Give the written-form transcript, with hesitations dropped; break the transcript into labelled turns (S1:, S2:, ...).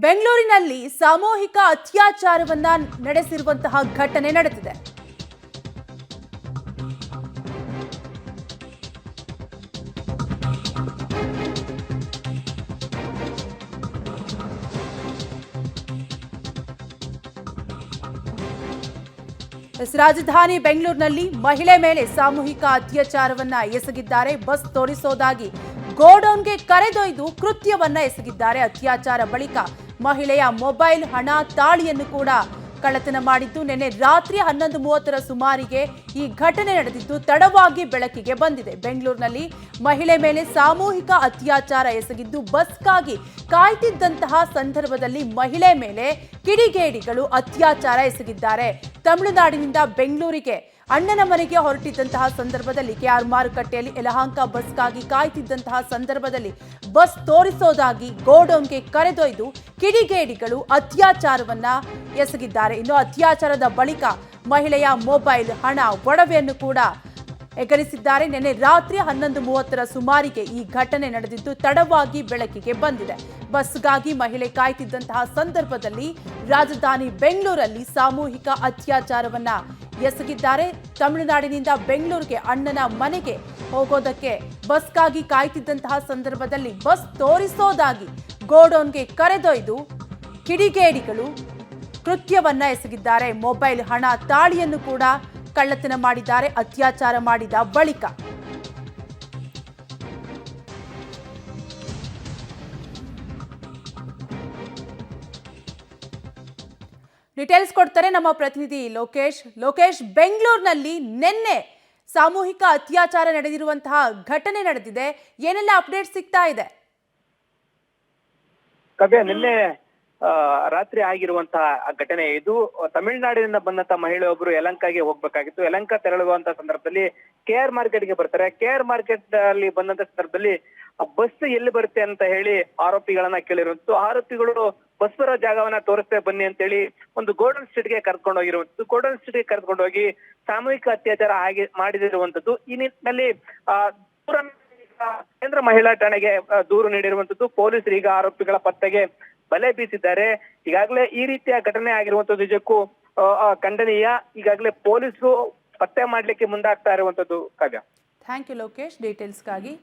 S1: ಬೆಂಗಳೂರಿನಲ್ಲಿ ಸಾಮೂಹಿಕ ಅತ್ಯಾಚಾರವನ್ನ ನಡೆಸಿರುವಂತಹ ಘಟನೆ ನಡೆದಿದೆ. ರಾಜಧಾನಿ ಬೆಂಗಳೂರಿನಲ್ಲಿ ಮಹಿಳೆ ಮೇಲೆ ಸಾಮೂಹಿಕ ಅತ್ಯಾಚಾರವನ್ನ ಎಸಗಿದ್ದಾರೆ. ಬಸ್ ತೋರಿಸೋದಾಗಿ ಗೋಡೌನ್ಗೆ ಕರೆದೊಯ್ದು ಕೃತ್ಯವನ್ನ ಎಸಗಿದ್ದಾರೆ. ಅತ್ಯಾಚಾರ ಬಳಿಕ ಮಹಿಳೆಯ ಮೊಬೈಲ್, ಹಣ, ತಾಳಿಯನ್ನು ಕೂಡ ಕಳ್ಳತನ ಮಾಡಿದ್ದು. ನಿನ್ನೆ ರಾತ್ರಿ 11:30 ಸುಮಾರಿಗೆ ಈ ಘಟನೆ ನಡೆದಿದ್ದು ತಡವಾಗಿ ಬೆಳಕಿಗೆ ಬಂದಿದೆ. ಬೆಂಗಳೂರಿನಲ್ಲಿ ಮಹಿಳೆ ಮೇಲೆ ಸಾಮೂಹಿಕ ಅತ್ಯಾಚಾರ ಎಸಗಿದ್ದು ಬಸ್ಗಾಗಿ ಕಾಯ್ತಿದ್ದಂತಹ ಸಂದರ್ಭದಲ್ಲಿ ಮಹಿಳೆ ಮೇಲೆ ಕಿಡಿಗೇಡಿಗಳು ಅತ್ಯಾಚಾರ ಎಸಗಿದ್ದಾರೆ. ತಮಿಳುನಾಡಿನಿಂದ ಬೆಂಗಳೂರಿಗೆ ಅಣ್ಣನ ಮನೆಗೆ ಹೊರಟಿದ್ದಂತಹ ಸಂದರ್ಭದಲ್ಲಿ ಕೆಆರ್ ಮಾರುಕಟ್ಟೆಯಲ್ಲಿ ಯಲಹಂಕ ಬಸ್ಗಾಗಿ ಕಾಯ್ತಿದ್ದಂತಹ ಸಂದರ್ಭದಲ್ಲಿ ಬಸ್ ತೋರಿಸೋದಾಗಿ ಗೋಡೌನ್ಗೆ ಕರೆದೊಯ್ದು ಕಿಡಿಗೇಡಿಗಳು ಅತ್ಯಾಚಾರವನ್ನ ಎಸಗಿದ್ದಾರೆ. ಇನ್ನು ಅತ್ಯಾಚಾರದ ಬಳಿಕ ಮಹಿಳೆಯ ಮೊಬೈಲ್, ಹಣ, ಒಡವೆಯನ್ನು ಕೂಡ ಎಗರಿಸಿದ್ದಾರೆ. ನಿನ್ನೆ ರಾತ್ರಿ 11:30 ಸುಮಾರಿಗೆ ಈ ಘಟನೆ ನಡೆದಿದ್ದು ತಡವಾಗಿ ಬೆಳಕಿಗೆ ಬಂದಿದೆ. ಬಸ್ಗಾಗಿ ಮಹಿಳೆ ಕಾಯ್ತಿದ್ದಂತಹ ಸಂದರ್ಭದಲ್ಲಿ ರಾಜಧಾನಿ ಬೆಂಗಳೂರಲ್ಲಿ ಸಾಮೂಹಿಕ ಅತ್ಯಾಚಾರವನ್ನ ಎಸಗಿದ್ದಾರೆ. ತಮಿಳುನಾಡಿನಿಂದ ಬೆಂಗಳೂರಿಗೆ ಅಣ್ಣನ ಮನೆಗೆ ಹೋಗೋದಕ್ಕೆ ಬಸ್ಗಾಗಿ ಕಾಯ್ತಿದ್ದಂತಹ ಸಂದರ್ಭದಲ್ಲಿ ಬಸ್ ತೋರಿಸೋದಾಗಿ ಗೋಡೌನ್ಗೆ ಕರೆದೊಯ್ದು ಕಿಡಿಗೇಡಿಗಳು ಕೃತ್ಯವನ್ನ ಎಸಗಿದ್ದಾರೆ. ಮೊಬೈಲ್, ಹಣ, ತಾಳಿಯನ್ನು ಕೂಡ ಕಳ್ಳತನ ಮಾಡಿದ್ದಾರೆ ಅತ್ಯಾಚಾರ ಮಾಡಿದ ಬಳಿಕ. ಡೀಟೇಲ್ಸ್ ಕೊಡ್ತಾರೆ ನಮ್ಮ ಪ್ರತಿನಿಧಿ ಲೋಕೇಶ್. ಬೆಂಗಳೂರಿನಲ್ಲಿ ನಿನ್ನೆ ಸಾಮೂಹಿಕ ಅತ್ಯಾಚಾರ ನಡೆದಿರುವಂತಹ ಘಟನೆ ನಡೆದಿದೆ. ಏನೆಲ್ಲ ಅಪ್ಡೇಟ್ ಸಿಗ್ತಾ ಇದೆ?
S2: ಕವ್ಯ, ನಿನ್ನೆ ರಾತ್ರಿ ಆಗಿರುವಂತಹ ಘಟನೆ ಇದು. ತಮಿಳುನಾಡಿನಿಂದ ಬಂದಂತ ಮಹಿಳೆ ಒಬ್ರು ಯಲಹಂಕಗೆ ಹೋಗ್ಬೇಕಾಗಿತ್ತು. ಯಲಹಂಕ ತೆರಳುವಂತಹ ಸಂದರ್ಭದಲ್ಲಿ ಕೆಆರ್ ಮಾರ್ಕೆಟ್ಗೆ ಬರ್ತಾರೆ. ಕೆಆರ್ ಮಾರ್ಕೆಟ್ ಅಲ್ಲಿ ಬಂದಂತ ಸಂದರ್ಭದಲ್ಲಿ ಬಸ್ ಎಲ್ಲಿ ಬರುತ್ತೆ ಅಂತ ಹೇಳಿ ಆರೋಪಿಗಳನ್ನ ಕೇಳಿರುವಂತದ್ದು. ಆರೋಪಿಗಳು ಬಸ್ ಬರೋ ಜಾಗವನ್ನ ತೋರಿಸ್ತೇ ಬನ್ನಿ ಅಂತ ಹೇಳಿ ಒಂದು ಗೋಲ್ಡನ್ ಸ್ಟ್ರೀಟ್ಗೆ ಕರ್ಕೊಂಡು ಹೋಗಿರುವಂತದ್ದು. ಗೋಲ್ಡನ್ ಸ್ಟ್ರೀಟ್ಗೆ ಕರ್ಕೊಂಡು ಹೋಗಿ ಸಾಮೂಹಿಕ ಅತ್ಯಾಚಾರ ಮಾಡಿದಿರುವಂತದ್ದು. ಈ ನಿಟ್ಟಿನಲ್ಲಿ ಕೇಂದ್ರ ಮಹಿಳಾ ಠಾಣೆಗೆ ದೂರು ನೀಡಿರುವಂತದ್ದು. ಪೊಲೀಸರು ಈಗ ಆರೋಪಿಗಳ ಪತ್ತೆಗೆ ಬಲೆ ಬೀಸಿದ್ದಾರೆ. ಈಗಾಗಲೇ ಈ ರೀತಿಯ ಘಟನೆ ಆಗಿರುವಂತದ್ದು ನಿಜಕ್ಕೂ ಖಂಡನೀಯ. ಈಗಾಗಲೇ ಪೊಲೀಸರು ಪತ್ತೆ ಮಾಡ್ಲಿಕ್ಕೆ ಮುಂದಾಗ್ತಾ ಇರುವಂತದ್ದು. ಕಾವ್ಯ,
S1: ಥ್ಯಾಂಕ್ ಯು ಲೋಕೇಶ್ ಡೀಟೇಲ್ಸ್ಗಾಗಿ.